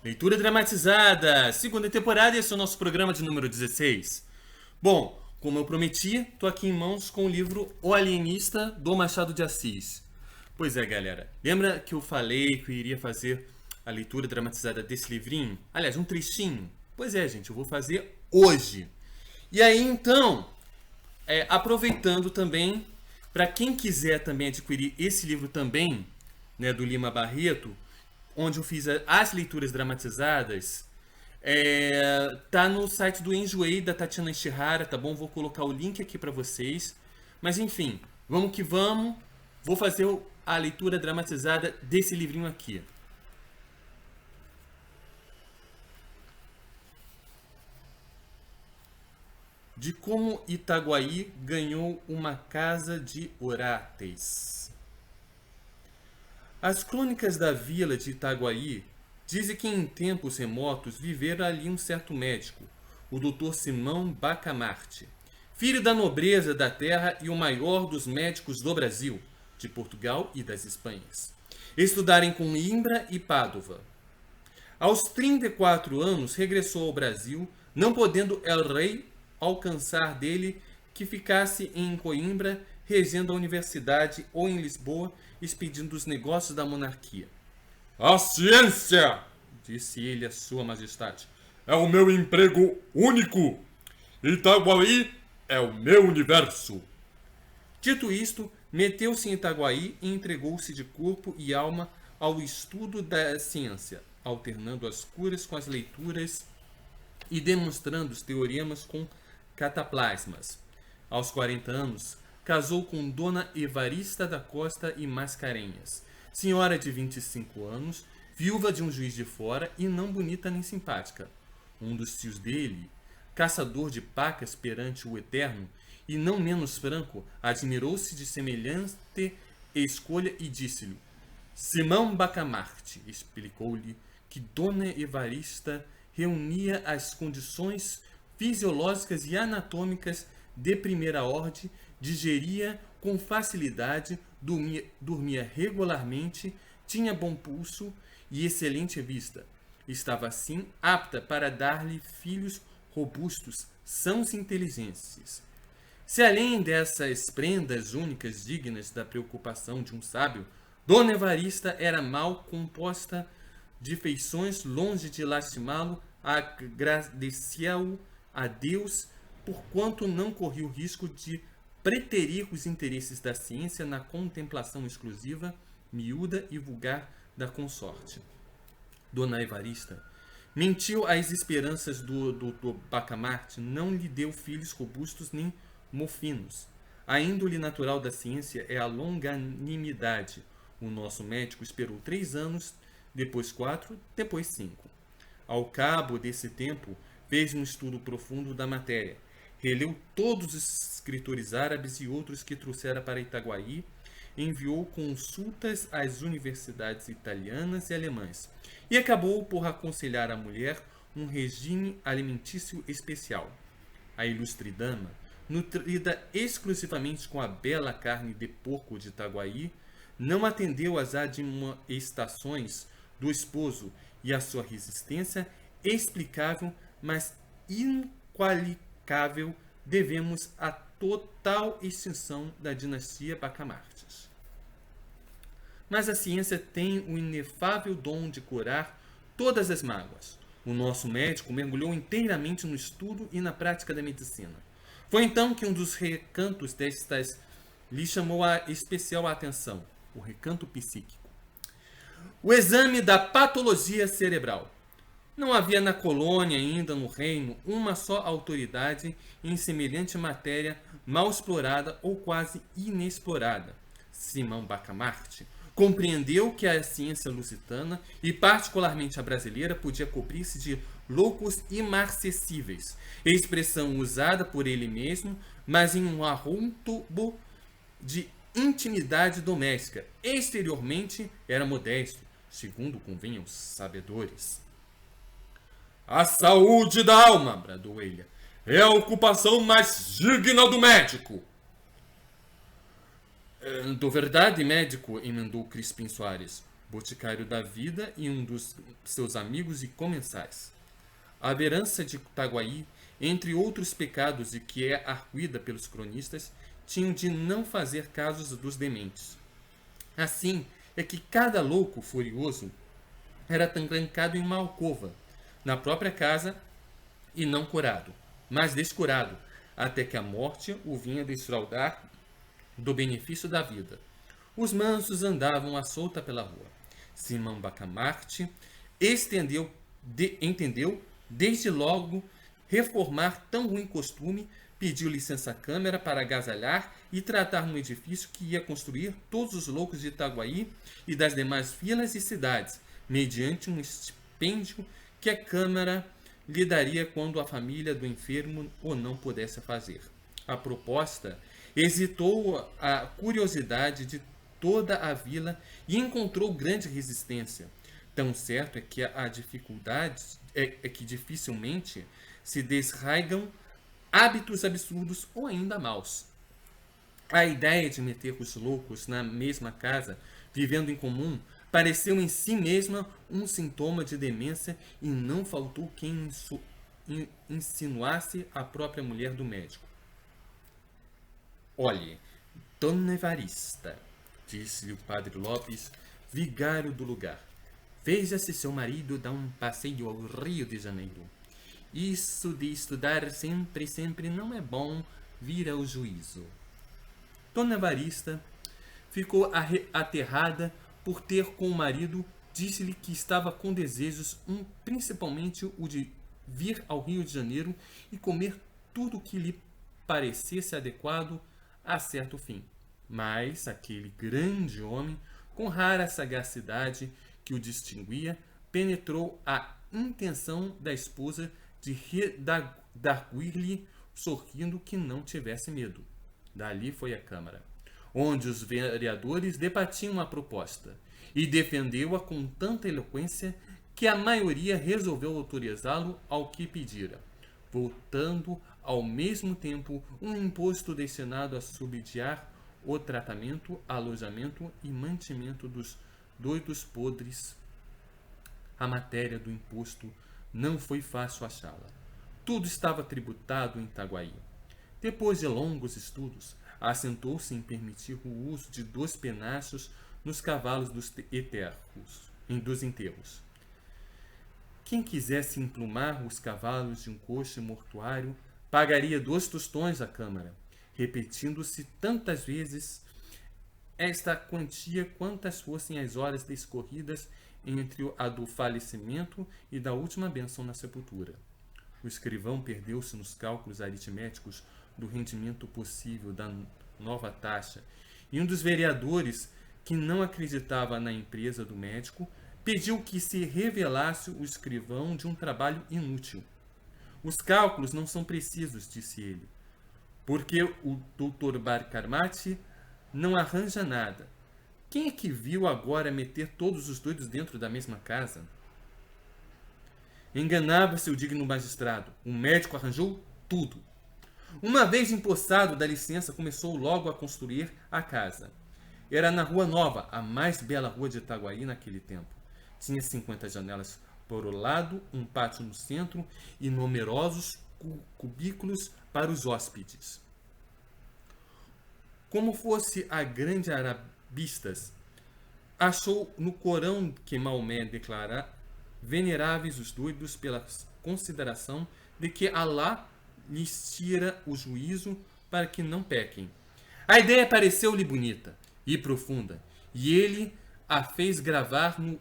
Leitura dramatizada, segunda temporada, esse é o nosso programa de número 16. Bom, como eu prometi, tô aqui em mãos com o livro O Alienista, do Machado de Assis. Pois é, galera, lembra que eu falei que eu iria fazer a leitura dramatizada desse livrinho? Aliás, um trechinho? Pois é, gente, eu vou fazer hoje. E aí, então, aproveitando também, para quem quiser também adquirir esse livro também, né, do Lima Barreto, onde eu fiz as leituras dramatizadas, tá no site do Enjoei, da Tatiana Ishihara, tá bom? Vou colocar o link aqui para vocês. Mas enfim, vamos que vamos. Vou fazer a leitura dramatizada desse livrinho aqui. De como Itaguaí ganhou uma casa de Oráteis. As crônicas da vila de Itaguaí dizem que em tempos remotos vivera ali um certo médico, o Dr. Simão Bacamarte, filho da nobreza da terra e o maior dos médicos do Brasil, de Portugal e das Espanhas. Estudara em Coimbra e Pádua. Aos 34 anos regressou ao Brasil, não podendo el rei alcançar dele que ficasse em Coimbra, regendo a universidade, ou em Lisboa, expedindo os negócios da monarquia. A ciência, disse ele a sua majestade, é o meu emprego único. Itaguaí é o meu universo. Dito isto, meteu-se em Itaguaí e entregou-se de corpo e alma ao estudo da ciência, alternando as curas com as leituras e demonstrando os teoremas com cataplasmas. Aos 40 anos, casou com Dona Evarista da Costa e Mascarenhas, senhora de 25 anos, viúva de um juiz de fora e não bonita nem simpática. Um dos tios dele, caçador de pacas perante o Eterno, e não menos franco, admirou-se de semelhante escolha e disse-lhe: Simão Bacamarte, explicou-lhe que Dona Evarista reunia as condições fisiológicas e anatômicas de primeira ordem, digeria com facilidade, dormia regularmente, tinha bom pulso e excelente vista. Estava assim apta para dar-lhe filhos robustos, sãos e inteligentes. Se além dessas prendas únicas dignas da preocupação de um sábio, Dona Evarista era mal composta de feições, longe de lastimá-lo, agradecia-o a Deus, porquanto não corria o risco de preterir os interesses da ciência na contemplação exclusiva, miúda e vulgar da consorte. Dona Evarista mentiu às esperanças do Bacamarte, não lhe deu filhos robustos nem mofinos. A índole natural da ciência é a longanimidade. O nosso médico esperou 3 anos, depois 4, depois 5. Ao cabo desse tempo, fez um estudo profundo da matéria. Releu todos os escritores árabes e outros que trouxera para Itaguaí, enviou consultas às universidades italianas e alemãs, e acabou por aconselhar à mulher um regime alimentício especial. A ilustre dama, nutrida exclusivamente com a bela carne de porco de Itaguaí, não atendeu às admoestações do esposo e à sua resistência explicável, mas inqualificável, devemos à total extinção da dinastia Bacamartes. Mas a ciência tem o inefável dom de curar todas as mágoas. O nosso médico mergulhou inteiramente no estudo e na prática da medicina. Foi então que um dos recantos destas lhe chamou a especial atenção, o recanto psíquico. O exame da patologia cerebral. Não havia na colônia, ainda no reino, uma só autoridade em semelhante matéria mal explorada ou quase inexplorada. Simão Bacamarte compreendeu que a ciência lusitana, e particularmente a brasileira, podia cobrir-se de loucos imarcessíveis, expressão usada por ele mesmo, mas em um arrôntubo de intimidade doméstica. Exteriormente era modesto, segundo convinham os sabedores. A saúde da alma, bradou ele, é a ocupação mais digna do médico. Do verdade, médico, emendou Crispim Soares. boticário da vida e um dos seus amigos e comensais. A verança de Itaguaí, entre outros pecados de que é arguida pelos cronistas, tinham de não fazer casos dos dementes. Assim é que cada louco furioso era trancado em uma alcova, na própria casa, e não curado, mas descurado, até que a morte o vinha desfraudar do benefício da vida. Os mansos andavam à solta pela rua. Simão Bacamarte entendeu, desde logo, reformar tão ruim costume, pediu licença à Câmara para agasalhar e tratar um edifício que ia construir todos os loucos de Itaguaí e das demais vilas e cidades, mediante um estipêndio que a Câmara lhe daria quando a família do enfermo o não pudesse fazer. A proposta excitou a curiosidade de toda a vila e encontrou grande resistência. Tão certo é que a dificuldade é que dificilmente se desraigam hábitos absurdos ou ainda maus. A ideia de meter os loucos na mesma casa, vivendo em comum, pareceu em si mesma um sintoma de demência e não faltou quem insinuasse a própria mulher do médico. Olhe, Dona Evarista, disse-lhe o padre Lopes, vigário do lugar, veja se seu marido dá um passeio ao Rio de Janeiro. Isso de estudar sempre não é bom vir ao juízo. Dona Evarista ficou aterrada por ter com o marido, disse-lhe que estava com desejos, principalmente o de vir ao Rio de Janeiro e comer tudo que lhe parecesse adequado a certo fim. Mas aquele grande homem, com rara sagacidade que o distinguia, penetrou a intenção da esposa de redarguir-lhe, sorrindo que não tivesse medo. Dali foi à Câmara, onde os vereadores debatiam a proposta, e defendeu-a com tanta eloquência que a maioria resolveu autorizá-lo ao que pedira, voltando ao mesmo tempo um imposto destinado a subsidiar o tratamento, alojamento e mantimento dos doidos podres. A matéria do imposto não foi fácil achá-la. Tudo estava tributado em Itaguaí. Depois de longos estudos, assentou-se em permitir o uso de 2 penachos nos cavalos dos enterros. Quem quisesse emplumar os cavalos de um coche mortuário pagaria 2 tostões à Câmara, repetindo-se tantas vezes esta quantia quantas fossem as horas discorridas entre a do falecimento e da última bênção na sepultura. O escrivão perdeu-se nos cálculos aritméticos do rendimento possível da nova taxa, e um dos vereadores, que não acreditava na empresa do médico, pediu que se revelasse o escrivão de um trabalho inútil. Os cálculos não são precisos, disse ele, porque o Dr. Bacamarte não arranja nada. Quem é que viu agora meter todos os doidos dentro da mesma casa? Enganava-se o digno magistrado. O médico arranjou tudo. Uma vez empossado da licença, começou logo a construir a casa. Era na Rua Nova, a mais bela rua de Itaguaí naquele tempo. Tinha 50 janelas por o lado, um pátio no centro e numerosos cubículos para os hóspedes. Como fosse a grande arabistas, achou no Corão que Maomé declara veneráveis os doidos pela consideração de que Alá lhes tira o juízo para que não pequem. A ideia pareceu-lhe bonita e profunda, e ele a fez gravar no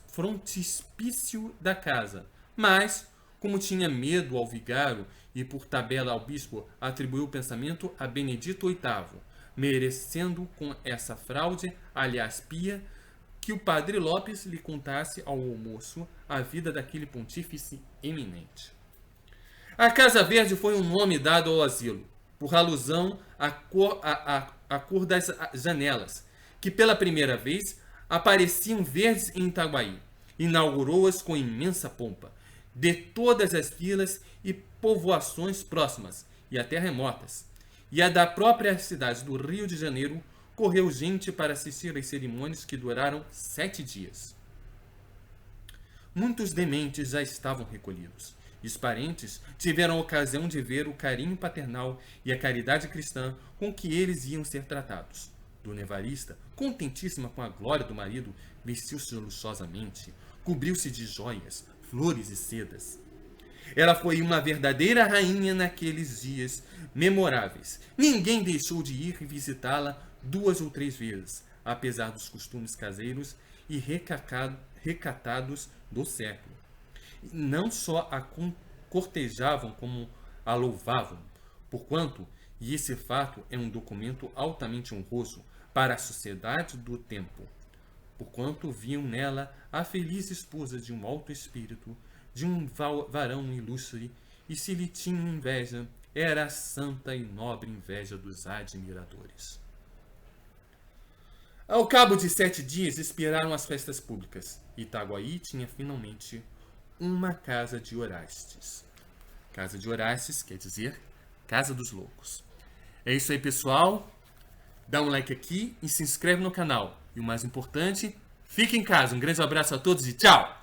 frontispício da casa. Mas, como tinha medo ao vigário e por tabela ao bispo, atribuiu o pensamento a Benedito VIII, merecendo com essa fraude, aliás pia, que o padre Lopes lhe contasse ao almoço a vida daquele pontífice eminente. A Casa Verde foi um nome dado ao asilo, por alusão à cor das janelas, que pela primeira vez apareciam verdes em Itaguaí. Inaugurou-as com imensa pompa, de todas as vilas e povoações próximas e até remotas, e a da própria cidade do Rio de Janeiro correu gente para assistir às cerimônias que duraram 7 dias. Muitos dementes já estavam recolhidos, e os parentes tiveram a ocasião de ver o carinho paternal e a caridade cristã com que eles iam ser tratados. Dona Evarista, contentíssima com a glória do marido, vestiu-se luxuosamente, cobriu-se de joias, flores e sedas. Ela foi uma verdadeira rainha naqueles dias memoráveis. Ninguém deixou de ir visitá-la 2 ou 3 vezes, apesar dos costumes caseiros e recatados do século. Não só a cortejavam, como a louvavam, porquanto, e esse fato é um documento altamente honroso para a sociedade do tempo, porquanto viam nela a feliz esposa de um alto espírito, de um varão ilustre, e se lhe tinham inveja, era a santa e nobre inveja dos admiradores. Ao cabo de 7 dias expiraram as festas públicas. Itaguaí tinha finalmente uma casa de Orastes. Casa de Orastes quer dizer Casa dos Loucos. É isso aí, pessoal. Dá um like aqui e se inscreve no canal. E o mais importante, fique em casa. Um grande abraço a todos e tchau!